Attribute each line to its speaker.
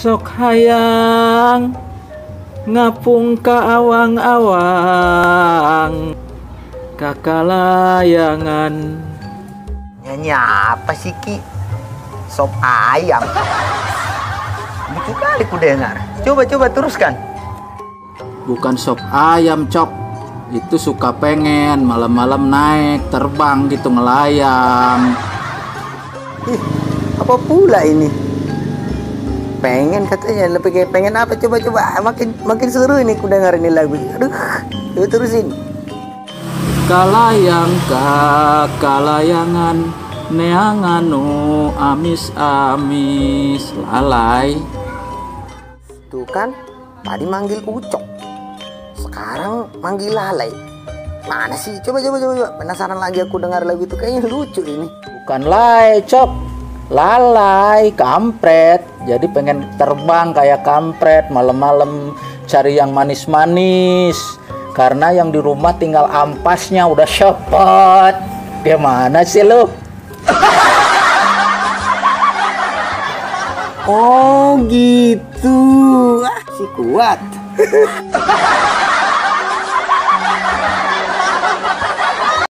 Speaker 1: sok hayang ngapung ka awang-awang kakalayangan.
Speaker 2: Nyanyi apa sih Ki? Sop ayam. Lucu kali ku dengar. Coba teruskan.
Speaker 1: Bukan sop ayam, Cok. Itu suka pengen malam-malam naik terbang gitu ngelayang.
Speaker 2: Ih, apa pula ini? Pengen katanya, lebih kayak pengen apa? Coba makin seru ini ku dengar ini lagu. Aduh, coba terusin.
Speaker 1: Kalayang kalayangan neanganu amis-amis lalai.
Speaker 2: Tuh kan, tadi manggil ucok, sekarang manggil lalai. Mana sih? Coba. Penasaran lagi aku dengar lagu itu, kayaknya lucu ini.
Speaker 1: Bukan lay, Cok. Lalai, kampret. Jadi pengen terbang kayak kampret, malam-malam cari yang manis-manis. Karena yang di rumah tinggal ampasnya udah cepet. Gimana sih lu?
Speaker 2: Oh gitu. Ah, si kuat.